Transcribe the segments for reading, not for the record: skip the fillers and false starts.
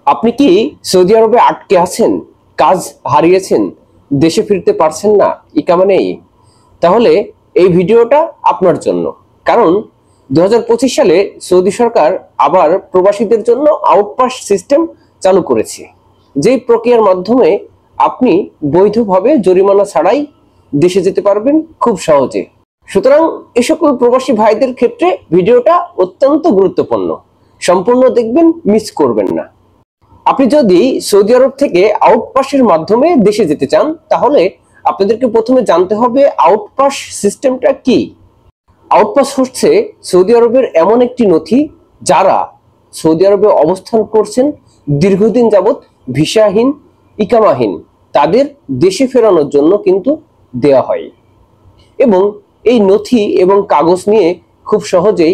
আপনি কি সৌদি আরবে আটকে আছেন, কাজ হারিয়েছেন, দেশে ফিরতে পারছেন না, ইকামা নেই? তাহলে এই ভিডিওটা আপনার জন্য। কারণ 2025 সালে সৌদি সরকার আবার প্রবাসীদের জন্য আউটপাস সিস্টেম চালু করেছে, যেই প্রক্রিয়ার মাধ্যমে আপনি বৈধভাবে জরিমানা ছাড়াই দেশে যেতে পারবেন খুব সহজে। সুতরাং এই সকল প্রবাসী ভাইদের ক্ষেত্রে ভিডিওটা অত্যন্ত গুরুত্বপূর্ণ। সম্পূর্ণ দেখবেন, মিস করবেন না। আপনি যদি সৌদি আরব থেকে আউটপাসের মাধ্যমে দেশে যেতে চান, তাহলে আপনাদেরকে প্রথমে জানতে হবে আউটপাস সিস্টেমটা কি। আউটপাস হচ্ছে সৌদি আরবের এমন একটি নথি যারা সৌদি আরবে অবস্থান করছেন দীর্ঘদিন যাবৎ ভিসাহীন, ইকামাহীন, তাদের দেশে ফেরানোর জন্য কিন্তু দেওয়া হয়। এবং এই নথি এবং কাগজ নিয়ে খুব সহজেই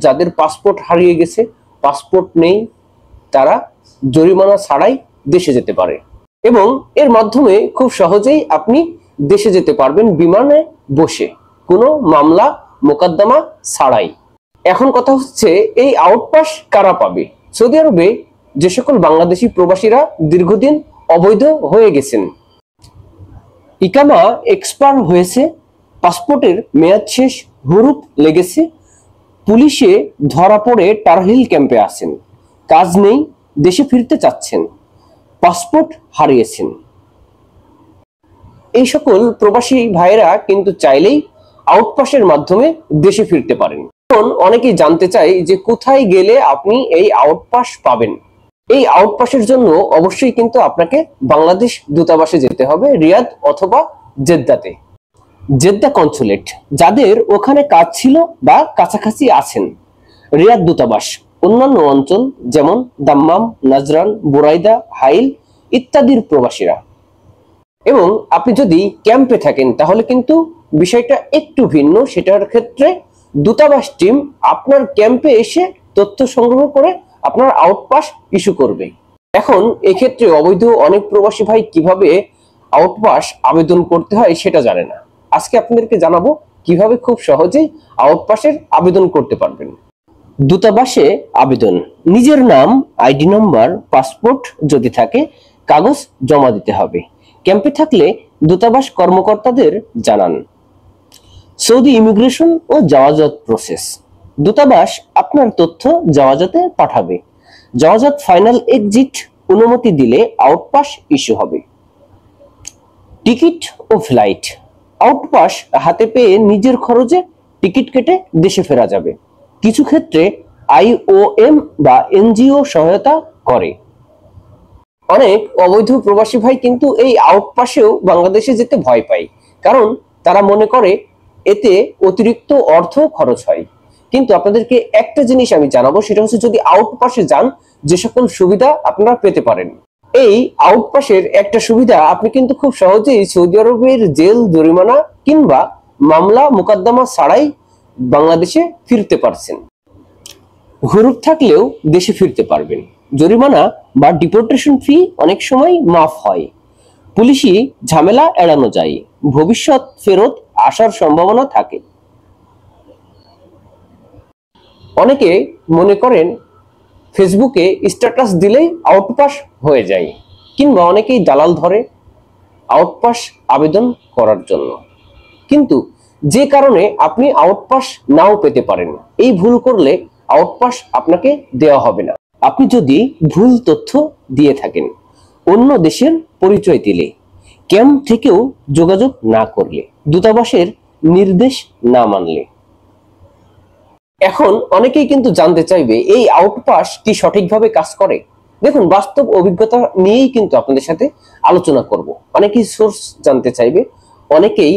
যাদের পাসপোর্ট হারিয়ে গেছে, পাসপোর্ট নেই, তারা জরিমানা ছাড়াই দেশে যেতে পারে। এবং এর মাধ্যমে খুব সহজেই আপনি দেশে যেতে পারবেন বিমানে বসে, কোনো মামলা মোকদ্দমা ছাড়াই। এখন কথা হচ্ছে, এই আউটপাস কারা পাবে? সৌদি আরবে যে সকল বাংলাদেশি প্রবাসীরা দীর্ঘদিন অবৈধ হয়ে গেছেন, ইকামা এক্সপায়ার হয়েছে, পাসপোর্টের মেয়াদ শেষ, হুরুপ লেগেছে, পুলিশে ধরা পড়ে টারহিল ক্যাম্পে আছেন, কাজ নেই, দেশে ফিরতে চাচ্ছেন, পাসপোর্ট হারিয়েছেন, এই সকল প্রবাসী ভাইয়েরা কিন্তু চাইলেই আউটপাসের মাধ্যমে দেশে ফিরতে পারেন। এখন অনেকেই জানতে চাই যে কোথায় গেলে আপনি এই আউটপাস পাবেন। এই আউটপাসের জন্য অবশ্যই কিন্তু আপনাকে বাংলাদেশ দূতাবাসে যেতে হবে, রিয়াদ অথবা জেদ্দাতে। জেদ্দা কনসুলেট, যাদের ওখানে কাজ ছিল বা কাছাকাছি আছেন, রিয়াদ দূতাবাস, অন্যান্য অঞ্চল যেমন দাম্মাম, নাজরান, বুরাইদা, হাইল ইত্যাদির প্রবাসীরা। এবং আপনি যদি ক্যাম্পে থাকেন তাহলে কিন্তু বিষয়টা একটু ভিন্ন। সেটার ক্ষেত্রে দূতাবাস টিম আপনার ক্যাম্পে এসে তথ্য সংগ্রহ করে আপনার আউটপাস ইস্যু করবে। এখন এক্ষেত্রে অবৈধ অনেক প্রবাসী ভাই কিভাবে আউটপাস আবেদন করতে হয় সেটা জানে না। আজকে আপনাদেরকে জানাবো কিভাবে খুব সহজেই আউটপাসের আবেদন করতে পারবেন। দূতাবাসে আবেদন: নিজের নাম, আইডি নম্বর, পাসপোর্ট যদি থাকে, কাগজ জমা দিতে হবে। ক্যাম্পে থাকলে দূতাবাস কর্মকর্তাদের জানান। সৌদি ইমিগ্রেশন ও জাওয়াজাত প্রসেস: দূতাবাস আপনার তথ্য জাওয়াজাতে পাঠাবে। জাওয়াজাত ফাইনাল এক্সিট অনুমতি দিলে আউটপাস ইস্যু হবে। টিকিট ও ফ্লাইট: আউটপাস হাতে পেয়ে নিজের খরচে টিকিট কেটে দেশে ফেরা যাবে। কিছু ক্ষেত্রে IOM বা NGO সহায়তা করে। অনেক অবৈধ প্রবাসী ভাই কিন্তু এই আউটপাসেও বাংলাদেশে যেতে ভয় পায়, কারণ তারা মনে করে এতে অতিরিক্ত অর্থ খরচ হয়। কিন্তু আপনাদেরকে একটা জিনিস আমি জানাবো, সেটা হচ্ছে যদি আউটপাসে যান যে সকল সুবিধা আপনারা পেতে পারেন। এই আউটপাসের একটা সুবিধা, আপনি কিন্তু খুব সহজেই সৌদি আরবের জেল, জরিমানা কিংবা মামলা মোকদ্দমা ছাড়াই বাংলাদেশে ফিরতে পারছেন। হুরুপ থাকলেও দেশে ফিরতে পারবেন। জরিমানা বা ডিপোর্টেশন ফি অনেক সময় মাফ হয়। পুলিশি ঝামেলা এড়ানো যায়। ভবিষ্যৎ ফেরত আসার সম্ভাবনা থাকে। অনেকে মনে করেন ফেসবুকে স্ট্যাটাস দিলেই আউটপাস হয়ে যায়, কিংবা অনেকেই দালাল ধরে আউটপাস আবেদন করার জন্য। কিন্তু যে কারণে আপনি আউটপাস নাও পেতে পারেন, এই ভুল করলে আউটপাস আপনাকে দেওয়া হবে না। আপনি যদি ভুল তথ্য দিয়ে থাকেন, অন্য দেশের পরিচয় দিলে, ক্যাম্প থেকেও যোগাযোগ না করলে, দূতাবাসের নির্দেশ না মানলে। এখন অনেকেই কিন্তু জানতে চাইবে এই আউটপাস কি সঠিকভাবে কাজ করে। দেখুন, বাস্তব অভিজ্ঞতা নিয়েই কিন্তু আপনাদের সাথে আলোচনা করব। অনেকেই সোর্স জানতে চাইবে, অনেকেই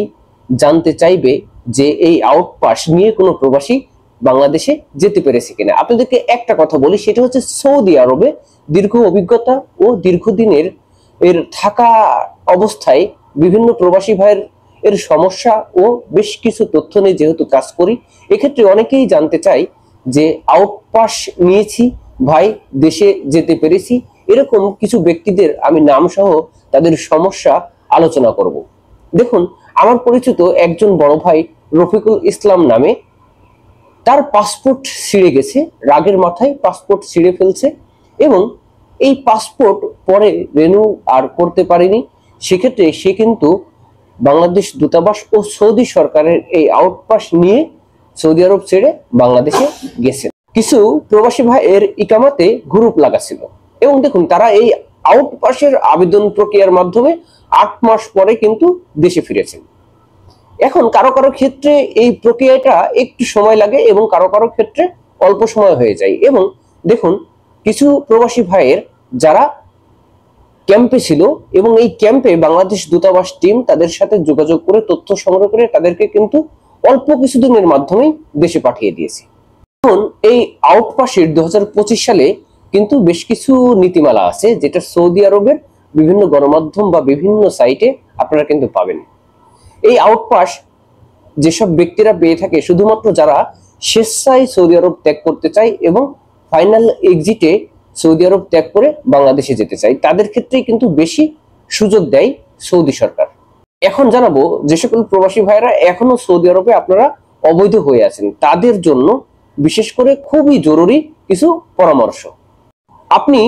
জানতে চাইবে যে এই আউটপাস নিয়ে কোনো প্রবাসী বাংলাদেশে যেতে পেরেছে কিনা। আপনাদেরকে একটা কথা বলি, সেটা হচ্ছে সৌদি আরবে দীর্ঘ অভিজ্ঞতা ও দীর্ঘদিনের থাকা অবস্থায় বিভিন্ন প্রবাসী ভাইয়ের সমস্যা ও বেশ কিছু তথ্য নিয়ে যেহেতু কাজ করি, এক্ষেত্রে অনেকেই জানতে চাই যে আউটপাস নিয়েছি ভাই, দেশে যেতে পেরেছি, এরকম কিছু ব্যক্তিদের আমি নাম সহ তাদের সমস্যা আলোচনা করব। দেখুন, আমার পরিচিত একজন বড় ভাই রফিকুল ইসলাম নামে, তার পাসপোর্ট ছিঁড়ে গেছে, রাগের মাথায় পাসপোর্ট ছিঁড়ে ফেলছে এবং এই পাসপোর্ট পরে রেনু আর করতে পারেনি, সেক্ষেত্রে সে কিন্তু বাংলাদেশ দূতাবাস ও সৌদি সরকারের এই আউটপাস নিয়ে সৌদি আরব ছেড়ে বাংলাদেশে গেছেন। কিছু প্রবাসী ভাইয়ের ইকামাতে গ্রুপ লাগাছিল এবং দেখুন তারা এই আউটপাসের আবেদন প্রক্রিয়ার মাধ্যমে 8 মাস পরে কিন্তু দেশে ফিরেছেন। এখন কারো কারো ক্ষেত্রে এই প্রক্রিয়াটা একটু সময় লাগে এবং কারো কারো ক্ষেত্রে অল্প সময় হয়ে যায়। এবং দেখুন কিছু প্রবাসী ভাইয়ের যারা ক্যাম্পে ছিল এবং এই ক্যাম্পে বাংলাদেশ দূতাবাস টিম তাদের সাথে যোগাযোগ করে তথ্য সংগ্রহ করে তাদেরকে কিন্তু অল্প কিছুদিনের মাধ্যমেই দেশে পাঠিয়ে দিয়েছে। এখন এই আউটপাসের 2025 সালে কিন্তু বেশ কিছু নীতিমালা আছে, যেটা সৌদি আরবের বিভিন্ন গণমাধ্যম বা বিভিন্ন সাইটে আপনারা কিন্তু পাবেন। এই আউটপাস যেসব ব্যক্তিরা পেয়ে থাকে শুধুমাত্র যারা স্বেচ্ছায় সৌদি আরব ত্যাগ করতে চায় এবং ফাইনাল এক্সিটে সৌদি আরব ত্যাগ করে বাংলাদেশে যেতে চায়, তাদের ক্ষেত্রেই কিন্তু বেশি সুযোগ দেয় সৌদি সরকার। এখন জানাবো যে সকল প্রবাসী ভাইরা এখনো সৌদি আরবে আপনারা অবৈধ হয়ে আছেন, তাদের জন্য বিশেষ করে খুবই জরুরি কিছু পরামর্শ। আপনি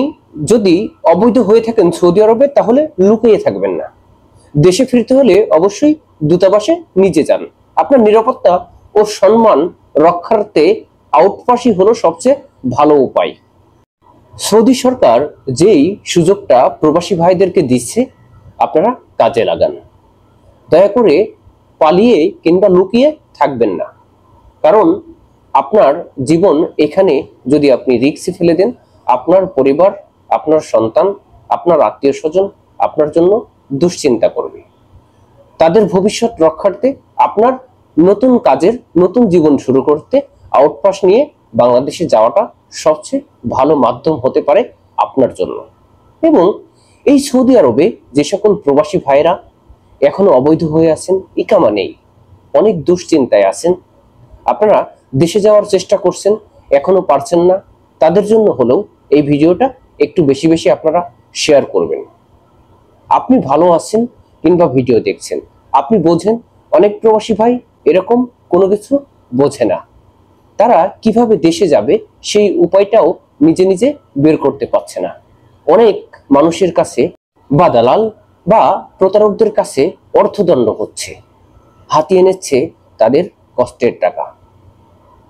যদি অবৈধ হয়ে থাকেন সৌদি আরবে, তাহলে লুকিয়ে থাকবেন না। দেশে ফিরতে হলে অবশ্যই দূতাবাসে নিজে যান। আপনার নিরাপত্তা ও সম্মান রক্ষার্থে আউটপাসই হলো সবচেয়ে ভালো উপায়। সৌদি সরকার যেই সুযোগটা প্রবাসী ভাইদেরকে দিচ্ছে, আপনারা কাজে লাগান। দয়া করে পালিয়ে কিংবা লুকিয়ে থাকবেন না, কারণ আপনার জীবন এখানে যদি আপনি রিস্কে ফেলে দেন, আপনার পরিবার, আপনার সন্তান, আপনার আত্মীয় স্বজন আপনার জন্য দুশ্চিন্তা করবে। তাদের ভবিষ্যৎ রক্ষার্থে আপনার নতুন কাজের নতুন জীবন শুরু করতে আউটপাস নিয়ে বাংলাদেশে যাওয়াটা সবচেয়ে ভালো মাধ্যম হতে পারে আপনার জন্য। এবং এই সৌদি আরবে যে সকল প্রবাসী ভাইরা এখনো অবৈধ হয়ে আছেন, ইকামা নেই, অনেক দুশ্চিন্তায় আছেন, আপনারা দেশে যাওয়ার চেষ্টা করছেন এখনো পারছেন না, তাদের জন্য হলেও এই ভিডিওটা একটু বেশি বেশি আপনারা শেয়ার করবেন। আপনি ভালো আছেন কিংবা ভিডিও দেখছেন, আপনি বোঝেন অনেক প্রবাসী ভাই এরকম কোনো কিছু বোঝে না, তারা কিভাবে দেশে যাবে সেই উপায়টাও নিজে নিজে বের করতে পারছে না। অনেক মানুষের কাছে বা দালাল বা প্রতারকদের কাছে অর্থদণ্ড হচ্ছে, হাতিয়ে নিচ্ছে তাদের কষ্টের টাকা।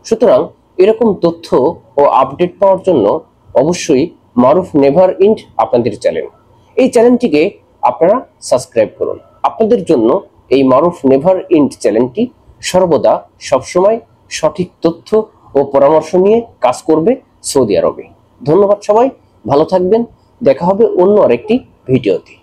সুতরাং এরকম তথ্য ও আপডেট পাওয়ার জন্য অবশ্যই মারুফ নেভার এন্ড আপনাদের চ্যানেল, এই চ্যানেলটিকে আপনারা সাবস্ক্রাইব করুন। আপনাদের জন্য এই মারুফ নেভার এন্ড চ্যানেলটি সর্বদা সবসময় সঠিক তথ্য ও পরামর্শ নিয়ে কাজ করবে সৌদি আরবে। ধন্যবাদ সবাই, ভালো থাকবেন, দেখা হবে অন্য আরেকটি ভিডিওতে।